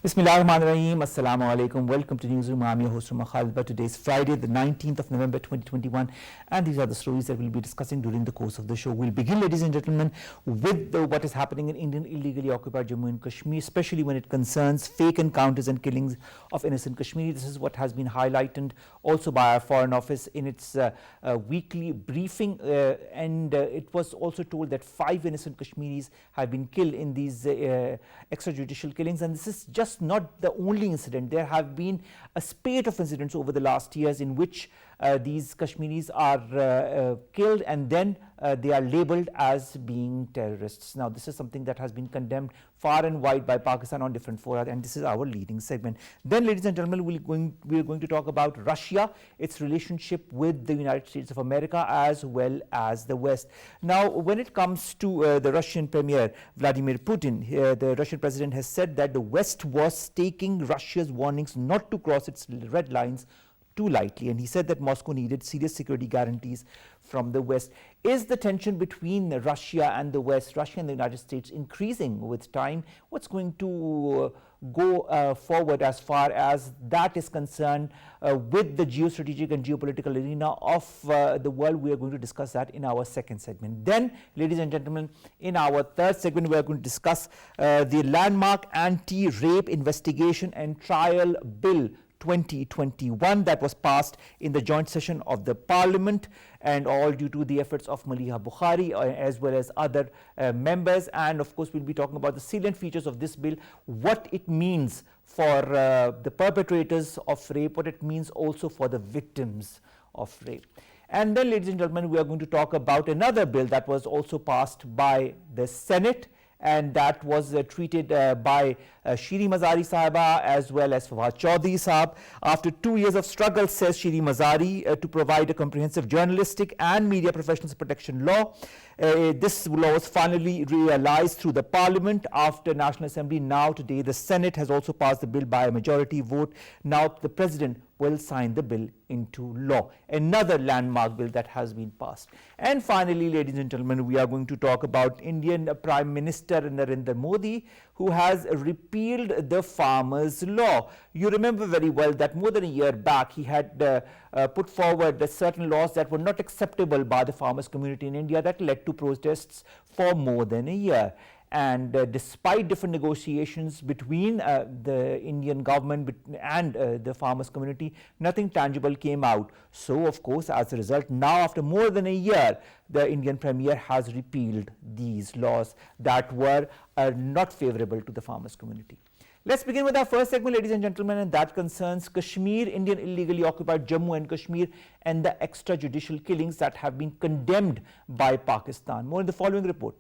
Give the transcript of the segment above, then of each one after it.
Bismillahirrahmanirrahim. Assalamu alaikum. Welcome to NEWSROOM. I'm your host, Khalid. But today is Friday, the 19th of November 2021, and these are the stories that we'll be discussing during the course of the show. We'll begin, ladies and gentlemen, with what is happening in Indian illegally occupied Jammu and Kashmir, especially when it concerns fake encounters and killings of innocent Kashmiris. This is what has been highlighted also by our Foreign Office in its weekly briefing, and it was also told that 5 innocent Kashmiris have been killed in these extrajudicial killings, and this is just not the only incident. There have been a spate of incidents over the last years in which these Kashmiris are killed and then they are labeled as being terrorists. Now, this is something that has been condemned far and wide by Pakistan on different fora, and this is our leading segment. Then, ladies and gentlemen, we are going to talk about Russia, its relationship with the United States of America as well as the West. Now, when it comes to the Russian Premier Vladimir Putin, the Russian president has said that the West was taking Russia's warnings not to cross its red lines too lightly, and he said that Moscow needed serious security guarantees from the West. Is the tension between Russia and the West, Russia and the United States, increasing with time? What's going to go forward as far as that is concerned with the geostrategic and geopolitical arena of the world? We are going to discuss that in our second segment. Then, ladies and gentlemen, in our third segment, we are going to discuss the landmark anti-rape investigation and trial bill 2021 that was passed in the joint session of the Parliament, and all due to the efforts of Maliha Bukhari as well as other members. And of course, we'll be talking about the salient features of this bill, what it means for the perpetrators of rape, what it means also for the victims of rape. And then, ladies and gentlemen, we are going to talk about another bill that was also passed by the Senate, and that was treated by Shiri Mazari Sahaba as well as Fawad Chaudhry Sahab. After 2 years of struggle, says Shiri Mazari, to provide a comprehensive journalistic and media professionals protection law. This law was finally realized through the Parliament after National Assembly. Now today the Senate has also passed the bill by a majority vote. Now the President will sign the bill into law. Another landmark bill that has been passed. And finally, ladies and gentlemen, we are going to talk about Indian Prime Minister Narendra Modi, who has repealed the farmers' law. You remember very well that more than a year back he had put forward certain laws that were not acceptable by the farmers' community in India, that led to protests for more than a year. And despite different negotiations between the Indian government and the farmers community, nothing tangible came out. So of course, as a result, now after more than a year, the Indian Premier has repealed these laws that were not favorable to the farmers community. Let's begin with our first segment, ladies and gentlemen, and that concerns Kashmir, Indian illegally occupied Jammu and Kashmir, and the extrajudicial killings that have been condemned by Pakistan. More in the following report.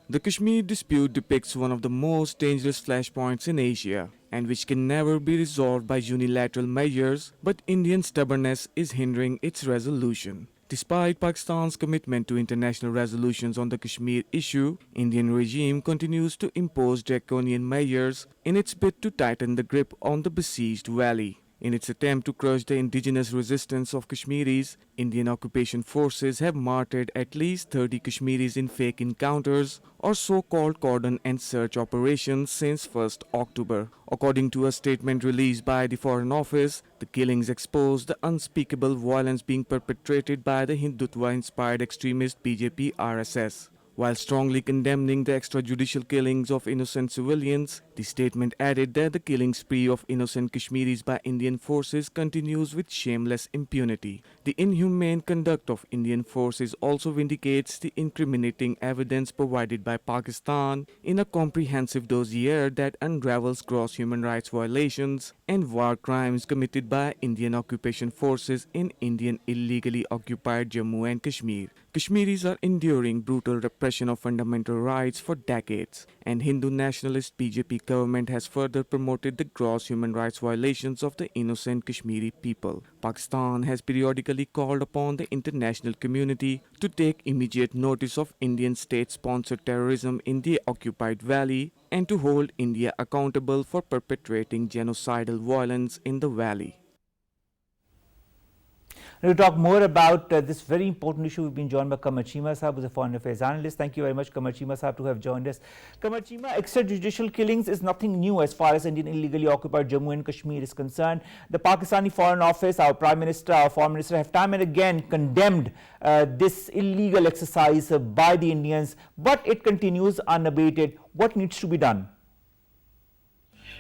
The Kashmir dispute depicts one of the most dangerous flashpoints in Asia, and which can never be resolved by unilateral measures, but Indian stubbornness is hindering its resolution. Despite Pakistan's commitment to international resolutions on the Kashmir issue, Indian regime continues to impose draconian measures in its bid to tighten the grip on the besieged valley. In its attempt to crush the indigenous resistance of Kashmiris, Indian occupation forces have martyred at least 30 Kashmiris in fake encounters or so-called cordon and search operations since 1st October. According to a statement released by the Foreign Office, the killings expose the unspeakable violence being perpetrated by the Hindutva-inspired extremist BJP RSS. While strongly condemning the extrajudicial killings of innocent civilians, the statement added that the killing spree of innocent Kashmiris by Indian forces continues with shameless impunity. The inhumane conduct of Indian forces also vindicates the incriminating evidence provided by Pakistan in a comprehensive dossier that unravels gross human rights violations and war crimes committed by Indian occupation forces in Indian illegally occupied Jammu and Kashmir. Kashmiris are enduring brutal repression of fundamental rights for decades, and Hindu nationalist BJP government has further promoted the gross human rights violations of the innocent Kashmiri people. Pakistan has periodically called upon the international community to take immediate notice of Indian state-sponsored terrorism in the occupied valley and to hold India accountable for perpetrating genocidal violence in the valley. To talk more about this very important issue, we've been joined by Qamar Cheema Sahab, who's a foreign affairs analyst. Thank you very much, Qamar Cheema Sahab, to have joined us. Qamar Cheema, extrajudicial killings is nothing new as far as Indian illegally occupied Jammu and Kashmir is concerned. The Pakistani Foreign Office, our Prime Minister, our Foreign Minister have time and again condemned this illegal exercise by the Indians, but it continues unabated. What needs to be done?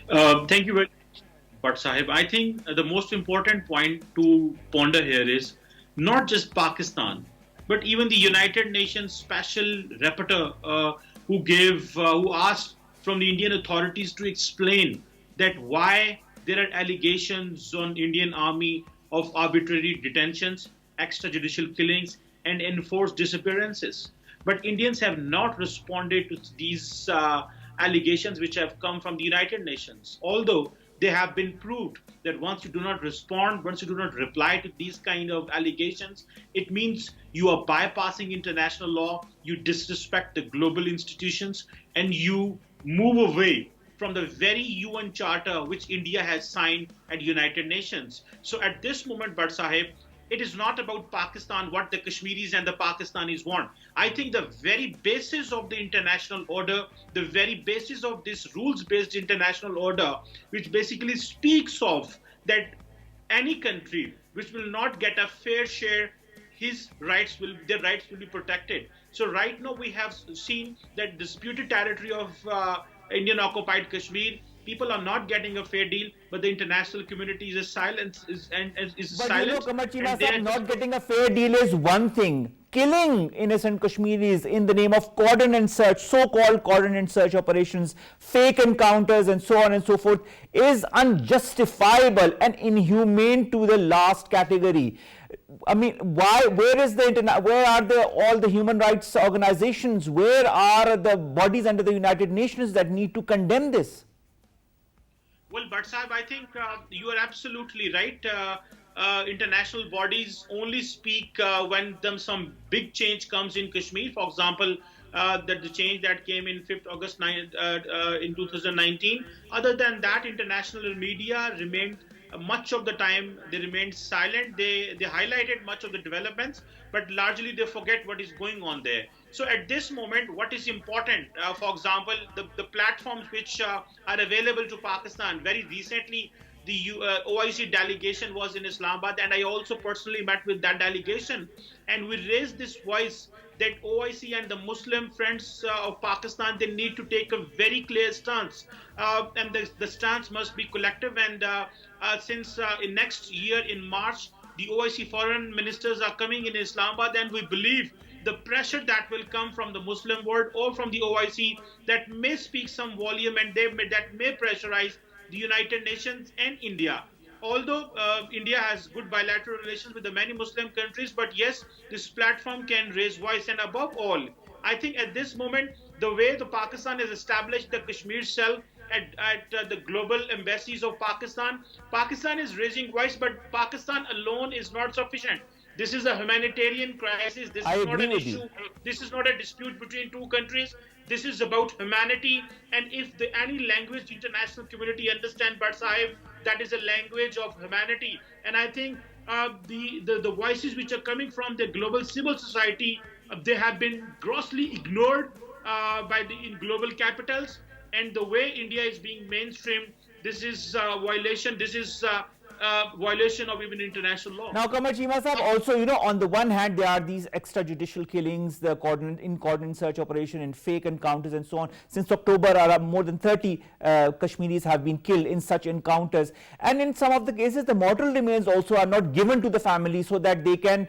Thank you very much, Bhatt Sahib. I think the most important point to ponder here is not just Pakistan, but even the United Nations Special Rapporteur who asked from the Indian authorities to explain that why there are allegations on Indian Army of arbitrary detentions, extrajudicial killings, and enforced disappearances. But Indians have not responded to these allegations which have come from the United Nations, although they have been proved that once you do not respond, once you do not reply to these kind of allegations, it means you are bypassing international law, you disrespect the global institutions, and you move away from the very UN Charter which India has signed at United Nations. So at this moment, Bhatt Sahib, it is not about Pakistan, what the Kashmiris and the Pakistanis want. I think the very basis of the international order, the very basis of this rules-based international order, which basically speaks of that any country which will not get a fair share, their rights will be protected. So right now we have seen that disputed territory of Indian occupied Kashmir, people are not getting a fair deal, but the international community is silent. But silent. Qamar Cheema Sahab, not getting a fair deal is one thing. Killing innocent Kashmiris in the name of cordon and search, so-called cordon and search operations, fake encounters and so on and so forth is unjustifiable and inhumane to the last category. I mean, why? Where are all the human rights organizations? Where are the bodies under the United Nations that need to condemn this? Well, Bhatt Sahib, I think you are absolutely right. International bodies only speak when some big change comes in Kashmir. For example, that the change that came in 5th August in 2019. Other than that, international media remained much of the time they remained silent. They highlighted much of the developments, but largely they forget what is going on there. So at this moment, what is important, for example, the platforms which are available to Pakistan. Very recently, the OIC delegation was in Islamabad, and I also personally met with that delegation, and we raised this voice that OIC and the Muslim friends of Pakistan, they need to take a very clear stance, and the stance must be collective. And since in next year in March, the OIC foreign ministers are coming in Islamabad, and we believe the pressure that will come from the Muslim world or from the OIC that may speak some volume, and that may pressurize the United Nations and India. Although India has good bilateral relations with the many Muslim countries, but yes, this platform can raise voice. And above all, I think at this moment, the way the Pakistan has established the Kashmir cell at the global embassies of Pakistan, Pakistan is raising voice, but Pakistan alone is not sufficient. This is a humanitarian crisis. This is not an issue. This is not a dispute between two countries. This is about humanity. And if any language the international community understands, Bhatt Sahib, that is a language of humanity. And I think the voices which are coming from the global civil society, they have been grossly ignored in global capitals. And the way India is being mainstreamed, this is violation. This is violation of even international law. Now, Qamar Cheema Sahab, also, on the one hand, there are these extrajudicial killings, the coordinated search operation and fake encounters and so on. Since October, more than 30 Kashmiris have been killed in such encounters. And in some of the cases, the mortal remains also are not given to the family so that they can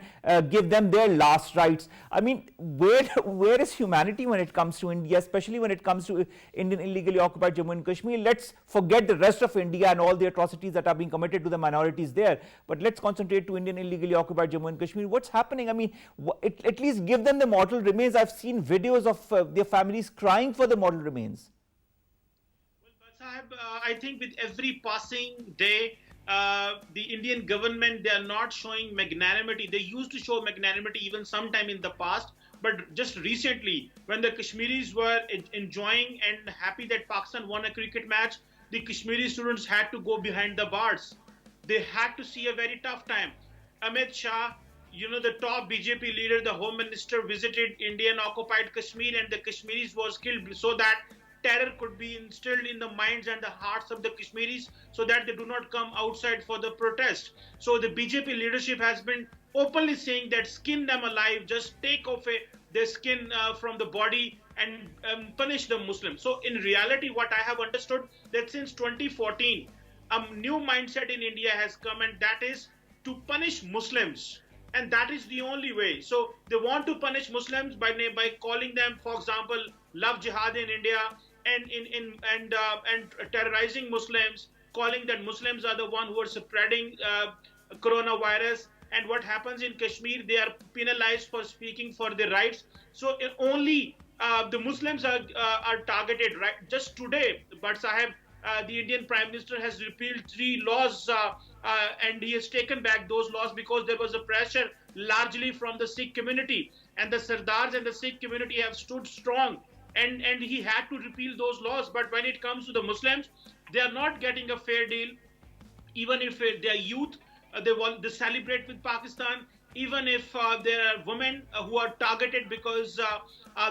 give them their last rites. I mean, where is humanity when it comes to India, especially when it comes to Indian illegally occupied Jammu and Kashmir? Let's forget the rest of India and all the atrocities that are being committed to the minorities there, but let's concentrate to Indian illegally occupied Jammu and Kashmir. What's happening? I mean, at least give them the mortal remains. I've seen videos of their families crying for the mortal remains. Well, Bhatt Sahib, I think with every passing day, the Indian government, they are not showing magnanimity. They used to show magnanimity even sometime in the past, but just recently, when the Kashmiris were enjoying and happy that Pakistan won a cricket match, the Kashmiri students had to go behind the bars. They had to see a very tough time. Amit Shah, the top BJP leader, the home minister, visited Indian occupied Kashmir, and the Kashmiris was killed so that terror could be instilled in the minds and the hearts of the Kashmiris so that they do not come outside for the protest. So the BJP leadership has been openly saying that skin them alive, just take off their skin from the body and punish the Muslims. So in reality, what I have understood that since 2014, a new mindset in India has come, and that is to punish Muslims, and that is the only way. So they want to punish Muslims by calling them, for example, love jihad in India, and terrorizing Muslims, calling that Muslims are the one who are spreading coronavirus. And what happens in Kashmir, they are penalized for speaking for their rights. So only the Muslims are targeted. Right? Just today, Bhatt Sahib, the Indian Prime Minister has repealed 3 laws and he has taken back those laws because there was a pressure largely from the Sikh community. And the Sardars and the Sikh community have stood strong, and he had to repeal those laws. But when it comes to the Muslims, they are not getting a fair deal. Even if they are youth, they celebrate with Pakistan. Even if there are women who are targeted because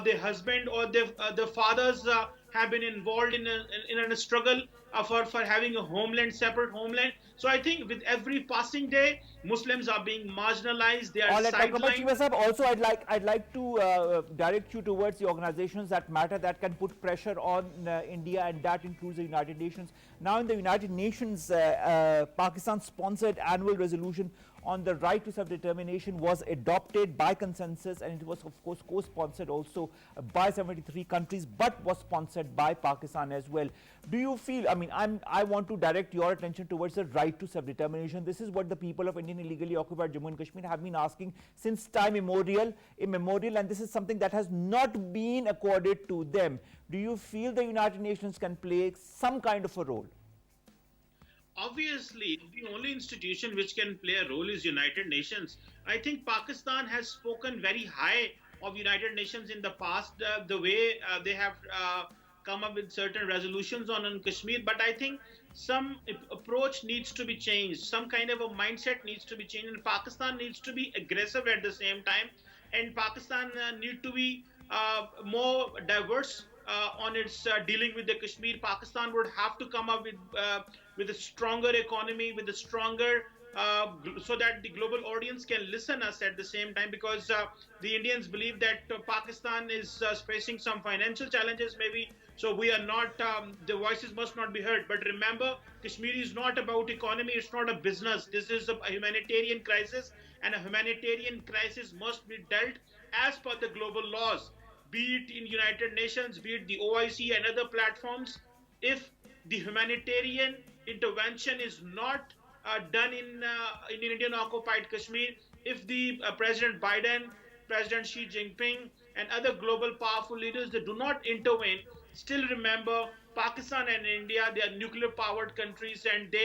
their husband or their fathers have been involved in a struggle for having a homeland, separate homeland. So I think with every passing day, Muslims are being marginalized. They are All right, Qamar sidelined. Cheema Sahib, also I'd like to direct you towards the organizations that matter, that can put pressure on India, and that includes the United Nations. Now in the United Nations, Pakistan-sponsored annual resolution on the right to self-determination was adopted by consensus, and it was of course co-sponsored also by 73 countries, but was sponsored by Pakistan as well. Do you feel, I want to direct your attention towards the right to self-determination. This is what the people of Indian illegally occupied Jammu and Kashmir have been asking since time immemorial, and this is something that has not been accorded to them. Do you feel the United Nations can play some kind of a role? Obviously, the only institution which can play a role is United Nations. I think Pakistan has spoken very high of United Nations in the past, the way they have come up with certain resolutions on Kashmir. But I think some approach needs to be changed. Some kind of a mindset needs to be changed. And Pakistan needs to be aggressive at the same time. And Pakistan need to be more diverse on its dealing with the Kashmir. Pakistan would have to come up with a stronger economy, with a stronger so that the global audience can listen us at the same time, because the Indians believe that Pakistan is facing some financial challenges maybe, so we are not, the voices must not be heard. But remember, Kashmir is not about economy, it's not a business. This is a humanitarian crisis, and a humanitarian crisis must be dealt as per the global laws, be it in United Nations, be it the OIC and other platforms. If the humanitarian intervention is not done in Indian occupied Kashmir, if the President Biden, President Xi Jinping and other global powerful leaders, they do not intervene, still remember Pakistan and India, they are nuclear powered countries, and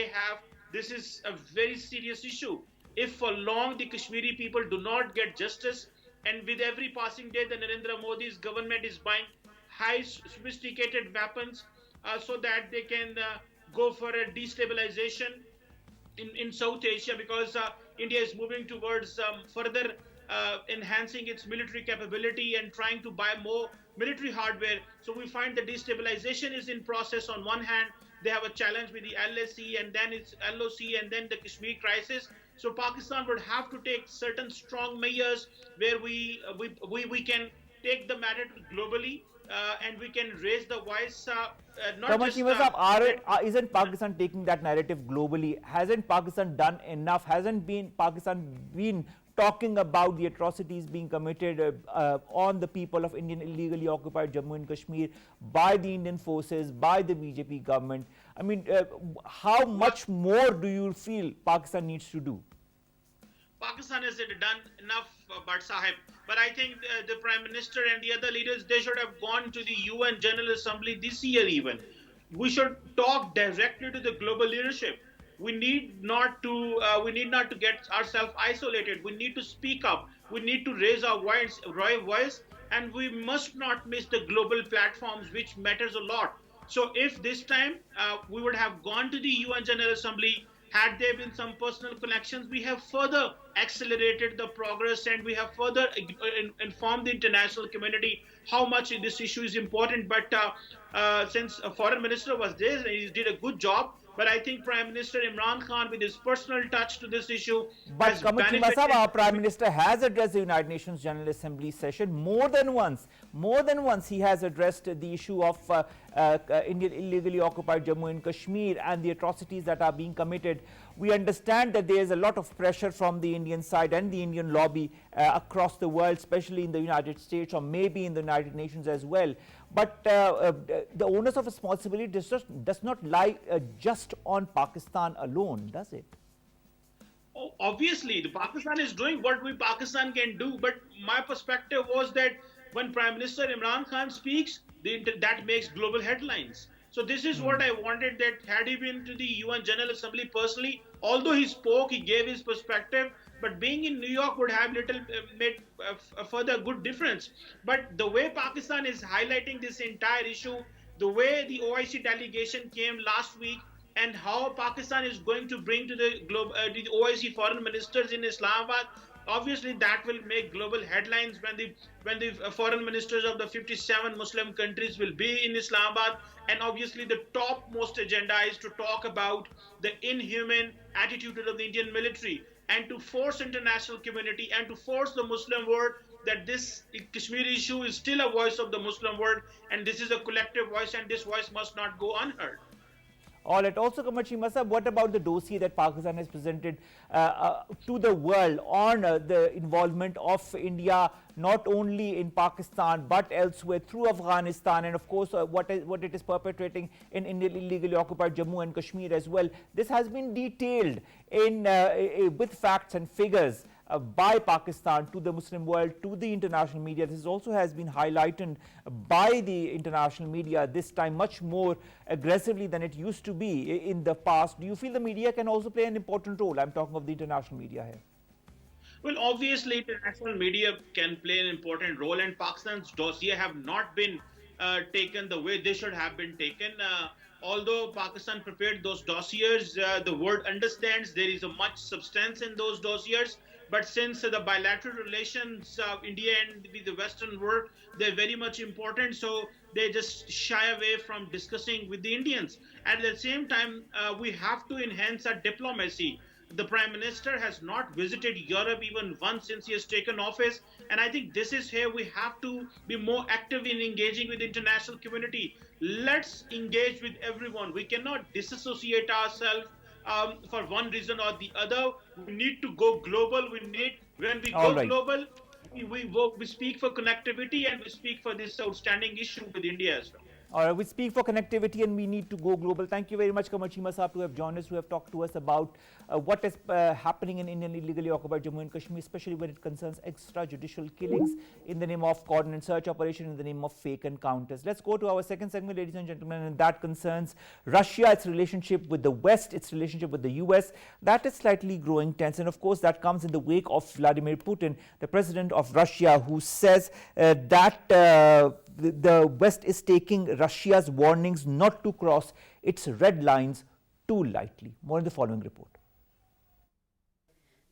this is a very serious issue. If for long the Kashmiri people do not get justice, and with every passing day the Narendra Modi's government is buying high sophisticated weapons so that they can go for a destabilization in South Asia, because India is moving towards further enhancing its military capability and trying to buy more military hardware. So we find the destabilization is in process. On one hand, they have a challenge with the LAC, and then it's LOC, and then the Kashmir crisis. So Pakistan would have to take certain strong measures where we can take the matter globally, and we can raise the voice. Not just, isn't Pakistan taking that narrative globally? Hasn't Pakistan done enough? Hasn't Pakistan been talking about the atrocities being committed on the people of Indian illegally occupied Jammu and Kashmir by the Indian forces, by the BJP government? I mean, how much more do you feel Pakistan needs to do? Pakistan has done enough, Bhatt Sahib. But I think the Prime Minister and the other leaders, they should have gone to the UN General Assembly this year even. We should talk directly to the global leadership. We need not to get ourselves isolated. We need to speak up. We need to raise our voice, and we must not miss the global platforms, which matters a lot. So if this time we would have gone to the UN General Assembly, Had there been some personal connections, we have further accelerated the progress, and we have further informed the international community how much this issue is important. But since a foreign minister was there, he did a good job. But I think Prime Minister Imran Khan, with his personal touch to this issue, But has Qamar Cheema benefited. our Prime Minister has addressed the United Nations General Assembly session more than once. More than once he has addressed the issue of Indian illegally occupied Jammu and Kashmir and the atrocities that are being committed. We understand that there is a lot of pressure from the Indian side and the Indian lobby across the world, especially in the United States or maybe in the United Nations as well. But the onus of responsibility does not lie just on Pakistan alone, does it? Oh, obviously, the Pakistan is doing what Pakistan can do. But my perspective was that when Prime Minister Imran Khan speaks, that makes global headlines. So this is what I wanted, that had he been to the UN General Assembly personally, although he spoke, he gave his perspective, but being in New York would have made a further good difference. But the way Pakistan is highlighting this entire issue, the way the OIC delegation came last week, and how Pakistan is going to bring to the OIC foreign ministers in Islamabad, obviously that will make global headlines when the foreign ministers of the 57 Muslim countries will be in Islamabad. And obviously the topmost agenda is to talk about the inhuman attitude of the Indian military, and to force international community and to force the Muslim world that this Kashmir issue is still a voice of the Muslim world, and this is a collective voice, and this voice must not go unheard. All right. Also, Qamar Cheema, what about the dossier that Pakistan has presented to the world on the involvement of India, not only in Pakistan but elsewhere through Afghanistan, and of course what it is perpetrating in illegally occupied Jammu and Kashmir as well? This has been detailed in with facts and figures by Pakistan to the Muslim world, to the international media. This also has been highlighted by the international media, this time much more aggressively than it used to be in the past. Do you feel the media can also play an important role? I'm talking of the international media here. Well, obviously, international media can play an important role, and Pakistan's dossier have not been taken the way they should have been taken. Although Pakistan prepared those dossiers, the world understands there is a much substance in those dossiers. But since the bilateral relations of India and with the Western world, they're very much important, so they just shy away from discussing with the Indians. At the same time, we have to enhance our diplomacy. The Prime Minister has not visited Europe even once since he has taken office, and I think this is here we have to be more active in engaging with the international community. Let's engage with everyone. We cannot disassociate ourselves for one reason or the other. We need to go global. When we go global, we speak for connectivity, and we speak for this outstanding issue with India as well. All right, we speak for connectivity and we need to go global. Thank you very much, Qamar Cheema Sahab, to have joined us, who have talked to us about what is happening in Indian illegally occupied Jammu and Kashmir, especially when it concerns extrajudicial killings in the name of cordon and search operation, in the name of fake encounters. Let's go to our second segment, ladies and gentlemen, and that concerns Russia, its relationship with the West, its relationship with the US. That is slightly growing tense, and of course that comes in the wake of Vladimir Putin, the president of Russia, who says that the West is taking Russia's warnings not to cross its red lines too lightly. More in the following report.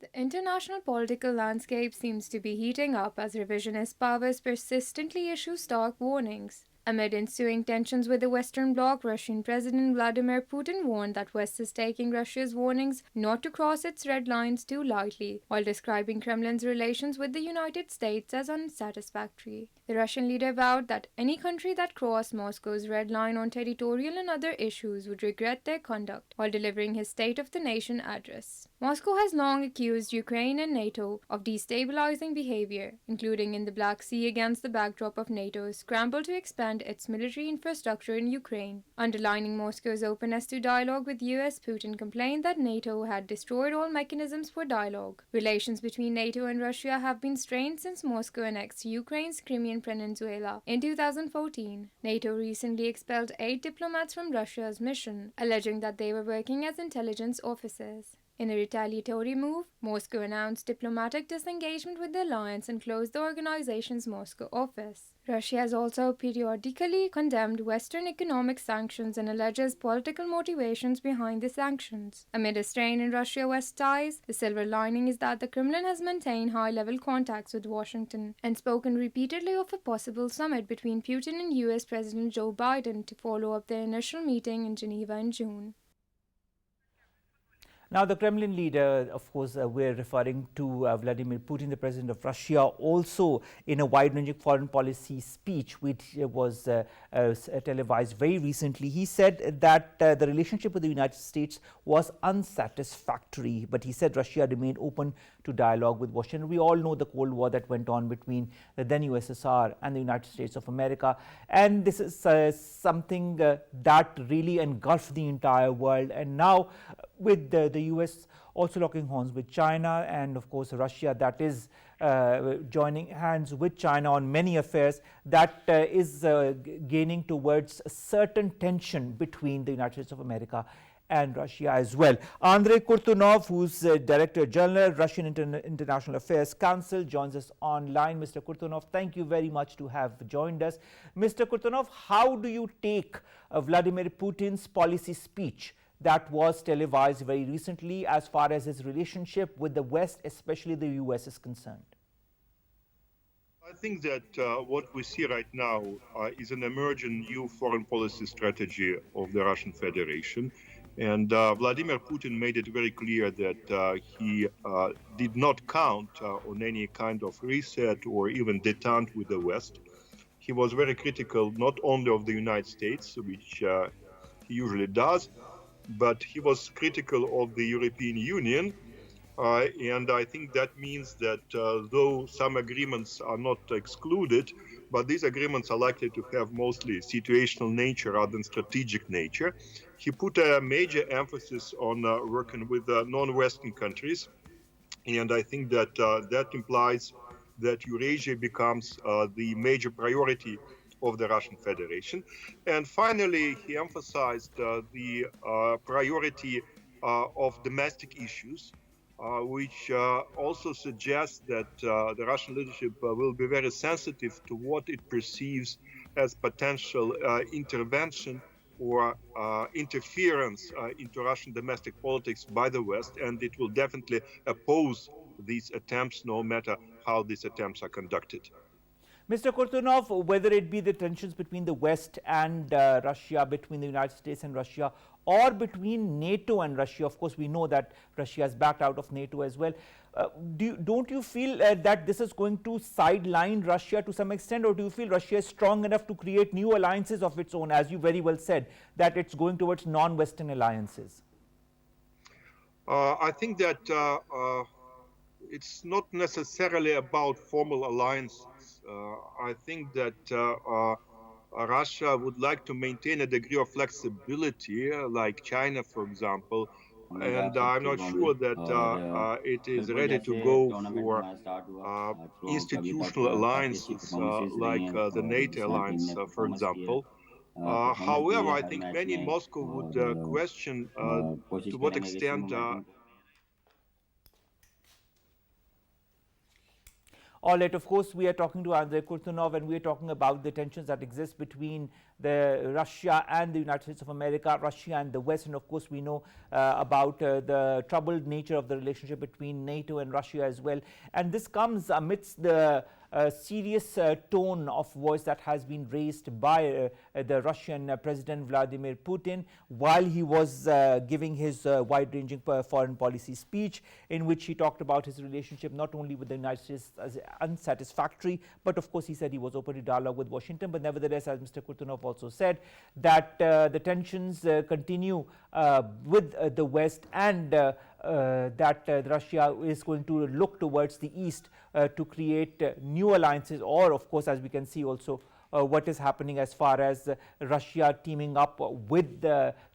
The international political landscape seems to be heating up as revisionist powers persistently issue stark warnings. Amid ensuing tensions with the Western Bloc, Russian President Vladimir Putin warned that West is taking Russia's warnings not to cross its red lines too lightly, while describing Kremlin's relations with the United States as unsatisfactory. The Russian leader vowed that any country that crossed Moscow's red line on territorial and other issues would regret their conduct, while delivering his State of the Nation address. Moscow has long accused Ukraine and NATO of destabilizing behavior, including in the Black Sea, against the backdrop of NATO's scramble to expand its military infrastructure in Ukraine. Underlining Moscow's openness to dialogue with US, Putin complained that NATO had destroyed all mechanisms for dialogue. Relations between NATO and Russia have been strained since Moscow annexed Ukraine's Crimean Peninsula in 2014. NATO recently expelled 8 diplomats from Russia's mission, alleging that they were working as intelligence officers. In a retaliatory move, Moscow announced diplomatic disengagement with the alliance and closed the organization's Moscow office. Russia has also periodically condemned Western economic sanctions and alleges political motivations behind the sanctions. Amid a strain in Russia-West ties, the silver lining is that the Kremlin has maintained high-level contacts with Washington and spoken repeatedly of a possible summit between Putin and US President Joe Biden to follow up their initial meeting in Geneva in June. Now, the Kremlin leader, of course, we're referring to Vladimir Putin, the president of Russia, also in a wide-ranging foreign policy speech, which was televised very recently. He said that the relationship with the United States was unsatisfactory, but he said Russia remained open to dialogue with Washington. We all know the Cold War that went on between the then USSR and the United States of America, and this is something that really engulfed the entire world. And now, with the US also locking horns with China, and of course Russia that is joining hands with China on many affairs, that is gaining towards a certain tension between the United States of America and Russia as well. Andrey Kortunov, who's Director General, Russian International Affairs Council, joins us online. Mr. Kortunov, thank you very much to have joined us. Mr. Kortunov, how do you take Vladimir Putin's policy speech that was televised very recently as far as his relationship with the West, especially the US, is concerned? I think that what we see right now is an emerging new foreign policy strategy of the Russian Federation. And Vladimir Putin made it very clear that he did not count on any kind of reset or even detente with the West. He was very critical not only of the United States, which he usually does, but he was critical of the European Union. And I think that means that though some agreements are not excluded, but these agreements are likely to have mostly situational nature rather than strategic nature. He put a major emphasis on working with non-Western countries. And I think that that implies that Eurasia becomes the major priority of the Russian Federation. And finally, he emphasized the priority of domestic issues, which also suggests that the Russian leadership will be very sensitive to what it perceives as potential intervention or interference into Russian domestic politics by the West, and it will definitely oppose these attempts, no matter how these attempts are conducted. Mr. Kortunov, whether it be the tensions between the West and Russia, between the United States and Russia, or between NATO and Russia, of course we know that Russia has backed out of NATO as well, don't you feel that this is going to sideline Russia to some extent, or do you feel Russia is strong enough to create new alliances of its own, as you very well said, that it's going towards non-Western alliances? I think that it's not necessarily about formal alliances. I think that Russia would like to maintain a degree of flexibility, like China, for example, and I'm not sure that it is ready to go for institutional alliances like the NATO alliance, for example. However, I think many in Moscow would question to what extent All right, of course, we are talking to Andrey Kortunov, and we are talking about the tensions that exist between the Russia and the United States of America, Russia and the West, and of course we know about the troubled nature of the relationship between NATO and Russia as well. And this comes amidst the serious tone of voice that has been raised by the Russian President Vladimir Putin while he was giving his wide-ranging foreign policy speech, in which he talked about his relationship not only with the United States as unsatisfactory, but of course he said he was open to dialogue with Washington. But nevertheless, as Mr. Kortunov also said, that the tensions continue with the West, and that Russia is going to look towards the East to create new alliances, or of course, as we can see also, what is happening as far as Russia teaming up with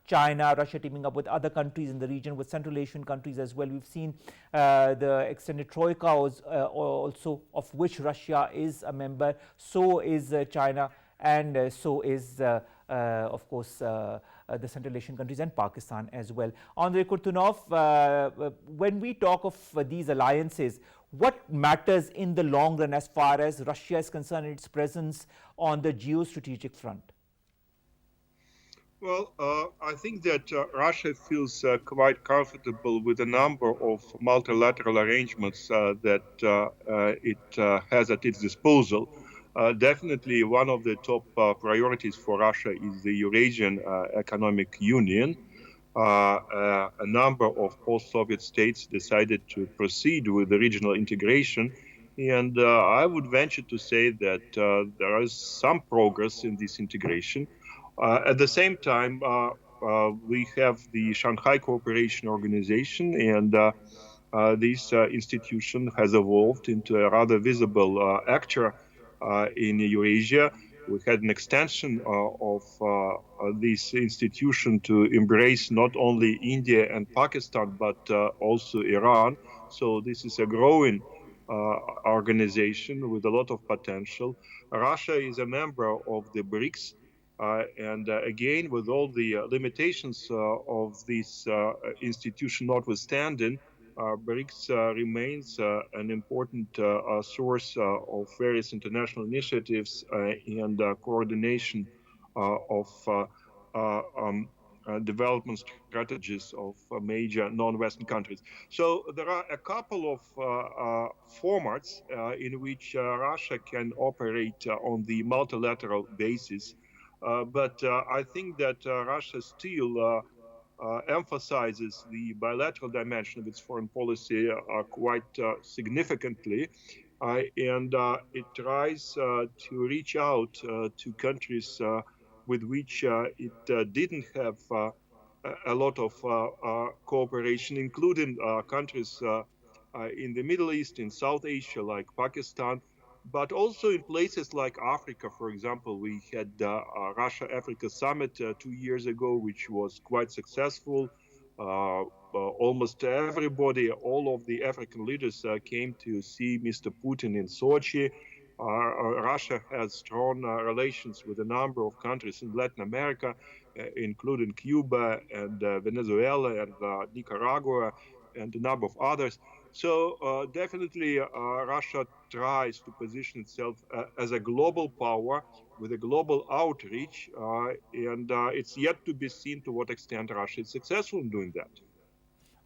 China, Russia teaming up with other countries in the region, with Central Asian countries as well. We've seen the extended troika also, of which Russia is a member, so is China and so is, of course, the Central Asian countries and Pakistan as well. Andrey Kortunov, when we talk of these alliances, what matters in the long run as far as Russia is concerned and its presence on the geostrategic front? Well, I think that Russia feels quite comfortable with a number of multilateral arrangements that it has at its disposal. Definitely, one of the top priorities for Russia is the Eurasian Economic Union. A number of post-Soviet states decided to proceed with the regional integration, and I would venture to say that there is some progress in this integration. At the same time, we have the Shanghai Cooperation Organization, and this institution has evolved into a rather visible actor in Eurasia. We had an extension of this institution to embrace not only India and Pakistan, but also Iran. So this is a growing organization with a lot of potential. Russia is a member of the BRICS. And again, with all the limitations of this institution notwithstanding, BRICS remains an important source of various international initiatives and coordination of development strategies of major non-Western countries. So there are a couple of formats in which Russia can operate on the multilateral basis. But I think that Russia still emphasizes the bilateral dimension of its foreign policy quite significantly. And it tries to reach out to countries with which it didn't have a lot of cooperation, including countries in the Middle East, in South Asia, like Pakistan, but also in places like Africa. For example, we had Russia-Africa Summit 2 years ago, which was quite successful. Almost everybody, all of the African leaders came to see Mr. Putin in Sochi. Russia has strong relations with a number of countries in Latin America, including Cuba and Venezuela and Nicaragua and a number of others. So definitely Russia tries to position itself as a global power with a global outreach, and it's yet to be seen to what extent Russia is successful in doing that.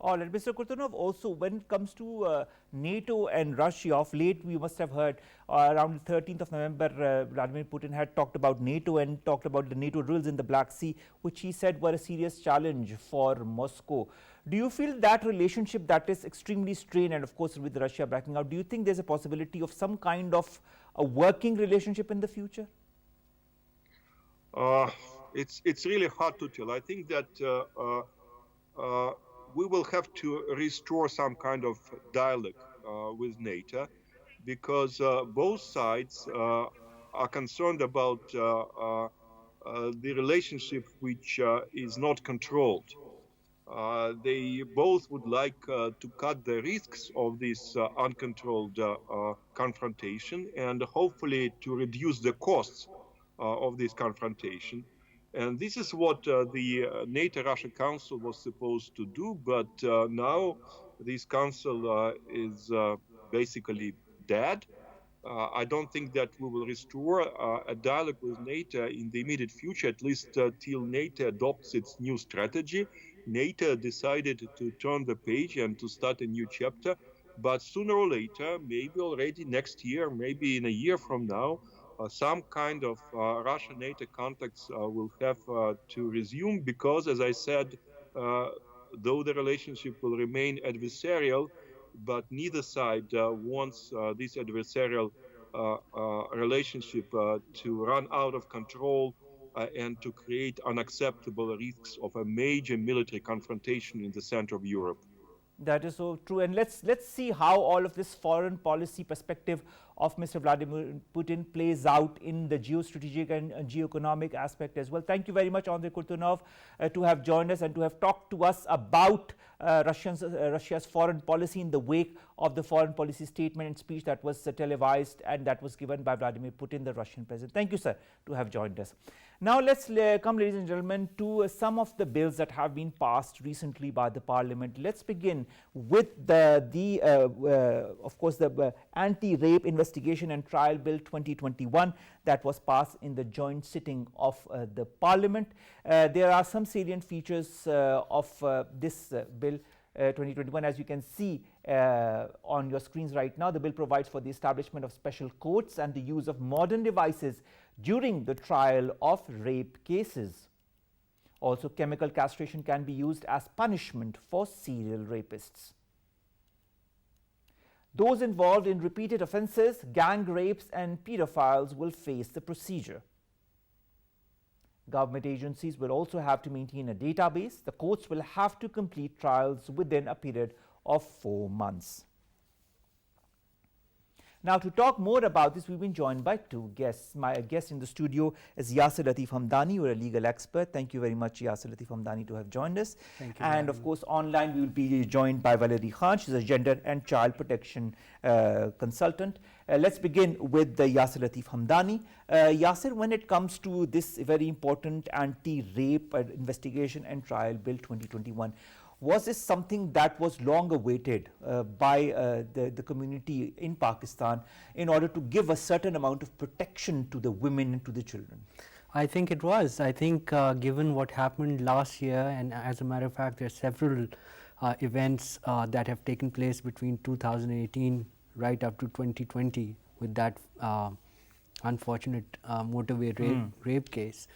All right, Mr. Kortunov, also when it comes to NATO and Russia, of late we must have heard around the 13th of November, Vladimir Putin had talked about NATO and talked about the NATO drills in the Black Sea, which he said were a serious challenge for Moscow. Do you feel that relationship that is extremely strained, and of course with Russia backing out, do you think there's a possibility of some kind of a working relationship in the future? It's really hard to tell. I think that we will have to restore some kind of dialogue with NATO, because both sides are concerned about the relationship which is not controlled. They both would like to cut the risks of this uncontrolled confrontation and hopefully to reduce the costs of this confrontation. And this is what the NATO-Russia Council was supposed to do, but now this council is basically dead. I don't think that we will restore a dialogue with NATO in the immediate future, at least till NATO adopts its new strategy. NATO decided to turn the page and to start a new chapter, but sooner or later, maybe already next year, maybe in a year from now, some kind of Russia-NATO contacts will have to resume, because, as I said, though the relationship will remain adversarial, but neither side wants this adversarial relationship to run out of control and to create unacceptable risks of a major military confrontation in the center of Europe. That is so true, and let's see how all of this foreign policy perspective of Mr. Vladimir Putin plays out in the geostrategic and geoeconomic aspect as well. Thank you very much, Andrey Kortunov, to have joined us and to have talked to us about Russia's foreign policy in the wake of the foreign policy statement and speech that was televised and that was given by Vladimir Putin, the Russian president. Thank you, sir, to have joined us. Now let's come, ladies and gentlemen, to some of the bills that have been passed recently by the Parliament. Let's begin with of course, the Anti-Rape Investigation and Trial Bill 2021 that was passed in the joint sitting of the Parliament. There are some salient features of this bill 2021. As you can see on your screens right now, the bill provides for the establishment of special courts and the use of modern devices during the trial of rape cases. Also, chemical castration can be used as punishment for serial rapists. Those involved in repeated offences, gang rapes and pedophiles will face the procedure. Government agencies will also have to maintain a database. The courts will have to complete trials within a period of 4 months. Now, to talk more about this, we've been joined by two guests. My guest in the studio is Yasir Latif Hamdani, who are a legal expert. Thank you very much, Yasir Latif Hamdani, to have joined us. Thank you. And of course, online we will be joined by Valerie Khan. She's a gender and child protection consultant. Let's begin with Yasir Latif Hamdani. Yasir, when it comes to this very important anti-rape investigation and trial bill 2021, was this something that was long awaited by the community in Pakistan in order to give a certain amount of protection to the women and to the children? I think it was. I think given what happened last year, and as a matter of fact, there are several events that have taken place between 2018 right up to 2020 with that unfortunate motorway rape case.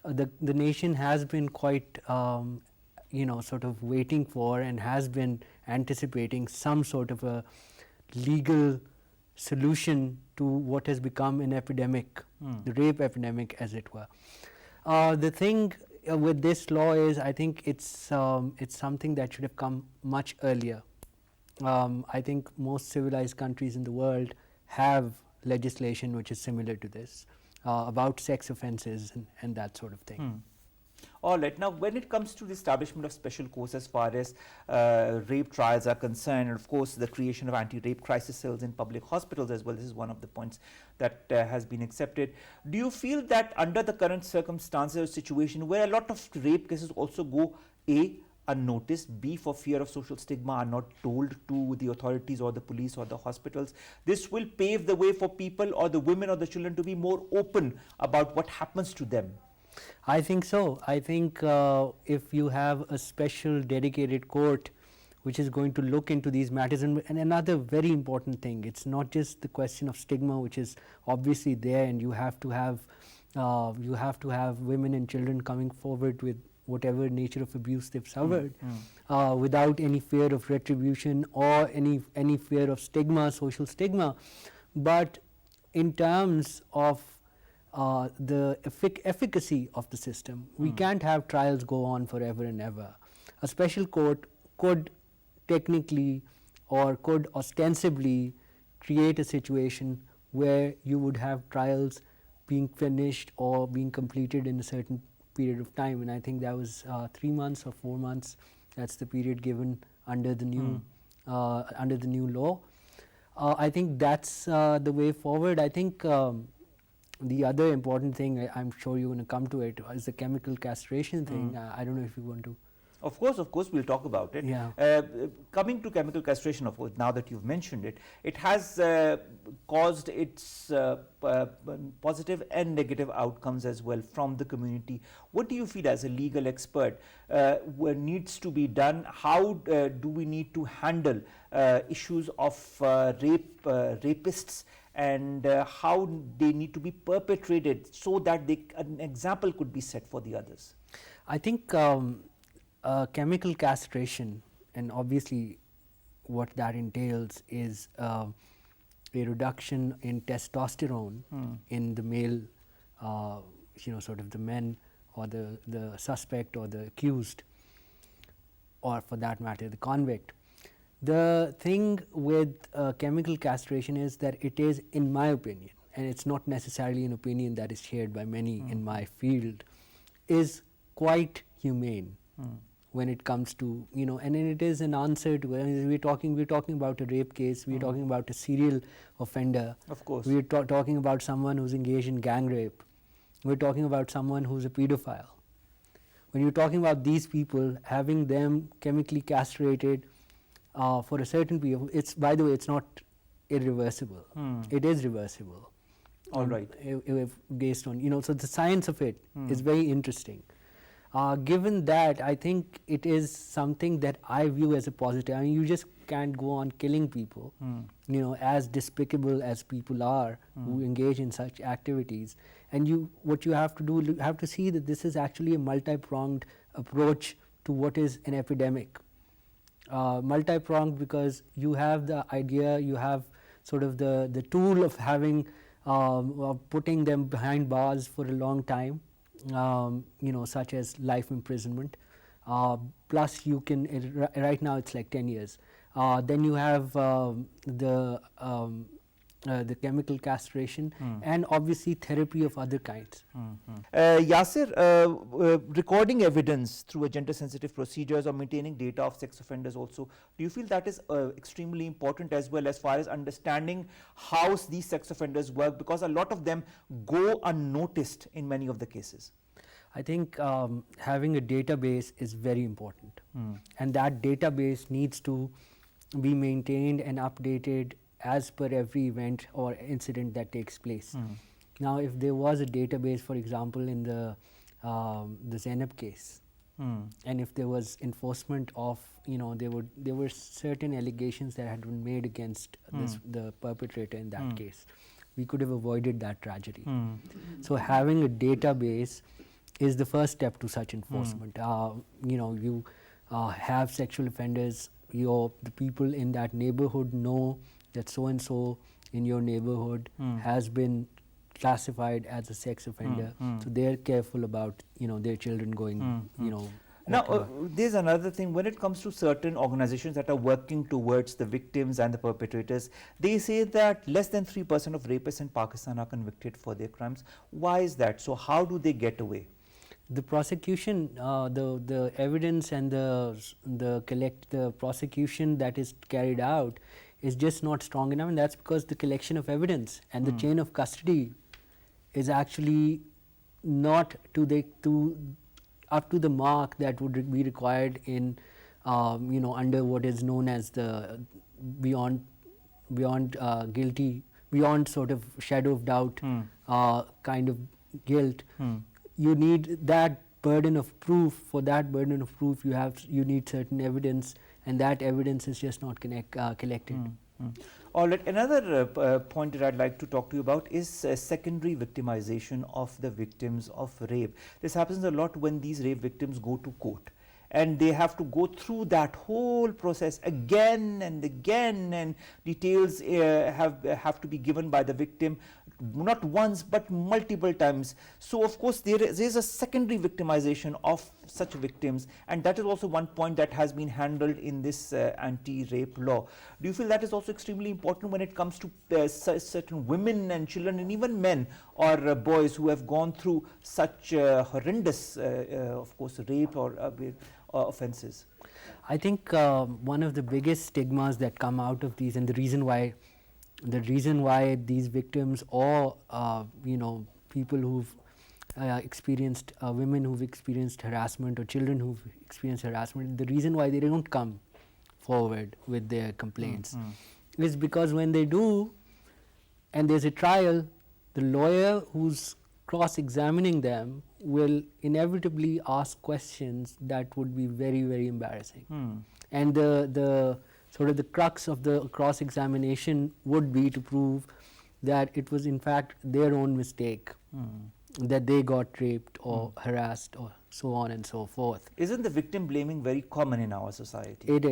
The nation has been quite sort of waiting for and has been anticipating some sort of a legal solution to what has become an epidemic, the rape epidemic, as it were. The thing with this law is, I think it's something that should have come much earlier. I think most civilized countries in the world have legislation which is similar to this about sex offences and that sort of thing. All right. Now, when it comes to the establishment of special courts as far as rape trials are concerned, and of course the creation of anti-rape crisis cells in public hospitals as well, this is one of the points that has been accepted. Do you feel that under the current circumstances or situation where a lot of rape cases also go unnoticed, B, for fear of social stigma, are not told to the authorities or the police or the hospitals, this will pave the way for people or the women or the children to be more open about what happens to them? I think so. I think if you have a special dedicated court which is going to look into these matters, and another very important thing, it's not just the question of stigma, which is obviously there, and you have to have women and children coming forward with whatever nature of abuse they've suffered without any fear of retribution or any fear of stigma, social stigma. But in terms of the efficacy of the system, we can't have trials go on forever and ever. A special court could technically or could ostensibly create a situation where you would have trials being finished or being completed in a certain period of time, and I think that was 3 months or 4 months. That's the period given under the new law. I think that's the way forward. I think the other important thing, I'm sure you're going to come to it, is the chemical castration thing. I don't know if you want to. Of course, we'll talk about it. Yeah. Coming to chemical castration, of course, now that you've mentioned it, it has caused its positive and negative outcomes as well from the community. What do you feel as a legal expert what needs to be done? How do we need to handle issues of rapists and how they need to be perpetrated so that an example could be set for the others? I think chemical castration, and obviously what that entails is a reduction in testosterone in the male, sort of the men or the suspect or the accused, or for that matter the convict. The thing with chemical castration is that it is, in my opinion, and it's not necessarily an opinion that is shared by many in my field, is quite humane when it comes to, and then it is an answer to, we're talking about a rape case, we're talking about a serial offender. Of course. We're talking about someone who's engaged in gang rape. We're talking about someone who's a pedophile. When you're talking about these people, having them chemically castrated for a certain period, by the way, it's not irreversible. It is reversible. All right. Based on, so the science of it is very interesting. Given that, I think it is something that I view as a positive. I mean, you just can't go on killing people, as despicable as people are who engage in such activities. And what you have to do, you have to see that this is actually a multi-pronged approach to what is an epidemic. Multi-pronged because you have the idea, you have sort of the tool of having, putting them behind bars for a long time, such as life imprisonment. Plus you can, right now it's like 10 years. Then you have the chemical castration and obviously therapy of other kinds. Yasir, recording evidence through a gender sensitive procedures or maintaining data of sex offenders also, do you feel that is extremely important as well as far as understanding how these sex offenders work, because a lot of them go unnoticed in many of the cases? I think having a database is very important, and that database needs to be maintained and updated as per every event or incident that takes place. Now, if there was a database, for example, in the Zainab case, and if there was enforcement of, there were certain allegations that had been made against the perpetrator in that case, we could have avoided that tragedy. So having a database is the first step to such enforcement. You have sexual offenders, the people in that neighborhood know that so and so in your neighborhood has been classified as a sex offender, so they're careful about their children going Now, there's another thing. When it comes to certain organizations that are working towards the victims and the perpetrators, they say that less than 3% of rapists in Pakistan are convicted for their crimes. Why is that? So how do they get away? The prosecution, the evidence and the prosecution that is carried out is just not strong enough, and that's because the collection of evidence and the chain of custody is actually not up to the mark that would be required in under what is known as the beyond guilty, beyond sort of shadow of doubt kind of guilt. You need that burden of proof. For that burden of proof, you need certain evidence, and that evidence is just not collected. All right. Another point that I'd like to talk to you about is secondary victimization of the victims of rape. This happens a lot when these rape victims go to court, and they have to go through that whole process again and again, and details have to be given by the victim, not once but multiple times. So of course there is a secondary victimization of such victims, and that is also one point that has been handled in this anti-rape law. Do you feel that is also extremely important when it comes to certain women and children and even men or boys who have gone through such horrendous of course rape or offenses? I think one of the biggest stigmas that come out of these, and the reason why these victims or people who've experienced women who've experienced harassment or children who've experienced harassment, the reason why they don't come forward with their complaints is because when they do and there's a trial, the lawyer who's cross-examining them will inevitably ask questions that would be very, very embarrassing. And the sort of the crux of the cross-examination would be to prove that it was in fact their own mistake, that they got raped or harassed or so on and so forth. Isn't the victim blaming very common in our society? It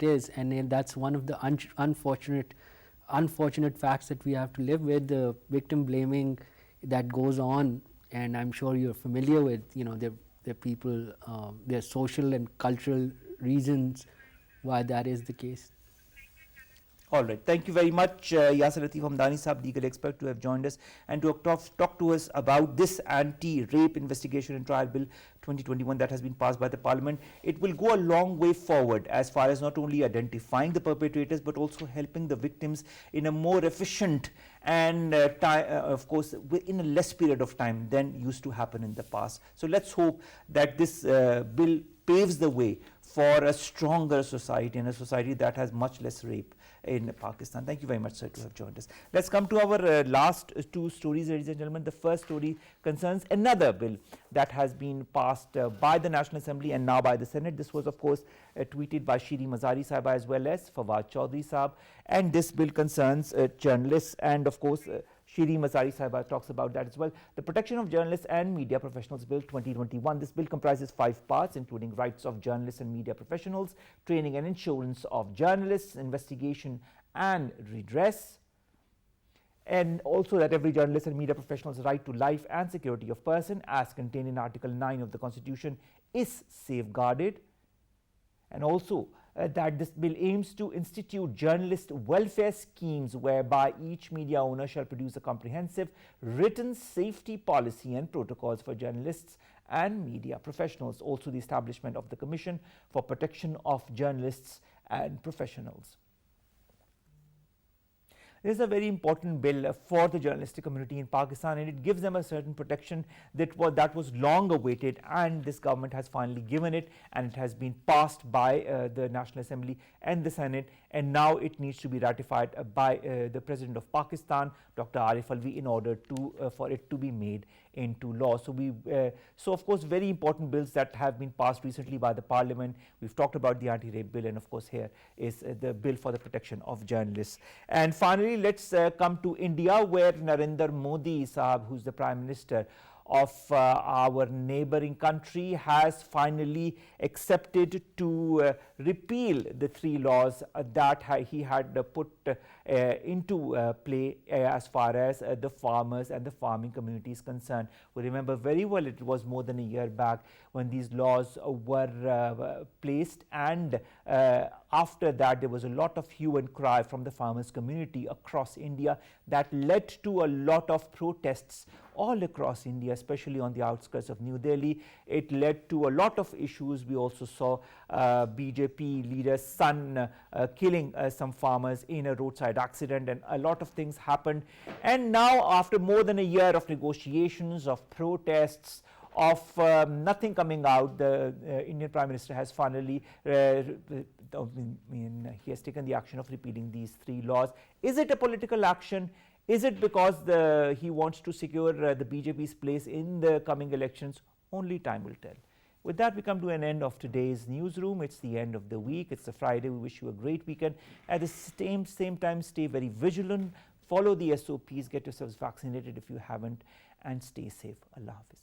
is, and that's one of the unfortunate facts that we have to live with, the victim blaming that goes on. And I'm sure you're familiar with, there people, there are social and cultural reasons why that is the case. All right. Thank you very much, Yasir, Latif, Hamdani Sahab, legal expert, to have joined us and to talk to us about this anti-rape investigation and trial bill 2021 that has been passed by the Parliament. It will go a long way forward as far as not only identifying the perpetrators but also helping the victims in a more efficient and of course in a less period of time than used to happen in the past. So let's hope that this bill paves the way for a stronger society and a society that has much less rape in Pakistan. Thank you very much, sir, to have joined us. Let's come to our last two stories, ladies and gentlemen. The first story concerns another bill that has been passed by the National Assembly and now by the Senate. This was, of course, tweeted by Shiri Mazari Sahaba as well as Fawad Chaudhry Sahab. And this bill concerns journalists, and of course, Shiri Mazari Sahaba talks about that as well. The Protection of Journalists and Media Professionals Bill 2021. This bill comprises 5 parts, including rights of journalists and media professionals, training and insurance of journalists, investigation and redress, and also that every journalist and media professional's right to life and security of person, as contained in Article 9 of the Constitution, is safeguarded. And also that this bill aims to institute journalist welfare schemes whereby each media owner shall produce a comprehensive written safety policy and protocols for journalists and media professionals. Also the establishment of the Commission for Protection of Journalists and Professionals. This is a very important bill for the journalistic community in Pakistan, and it gives them a certain protection that was long awaited, and this government has finally given it, and it has been passed by the National Assembly and the Senate, and now it needs to be ratified by the President of Pakistan, Dr. Arif Alvi, in order to for it to be made into law. So of course very important bills that have been passed recently by the Parliament. We've talked about the anti-rape bill, and of course here is the bill for the protection of journalists. And finally, let's come to India, where Narendra Modi Sahab, who's the Prime Minister of our neighboring country, has finally accepted to repeal the 3 laws that he had put into play as far as the farmers and the farming community is concerned. We remember very well it was more than a year back when these laws were placed, and after that there was a lot of hue and cry from the farmers community across India that led to a lot of protests all across India, especially on the outskirts of New Delhi. It led to a lot of issues. We also saw BJP leader's son killing some farmers in a roadside accident, and a lot of things happened. And now, after more than a year of negotiations, of protests, of nothing coming out, the Indian Prime Minister has finally he has taken the action of repealing these 3 laws. Is it a political action? Is it because he wants to secure the BJP's place in the coming elections? Only time will tell. With that, we come to an end of today's newsroom. It's the end of the week. It's a Friday. We wish you a great weekend. At the same time, stay very vigilant. Follow the SOPs. Get yourselves vaccinated if you haven't. And stay safe. Allah Hafiz.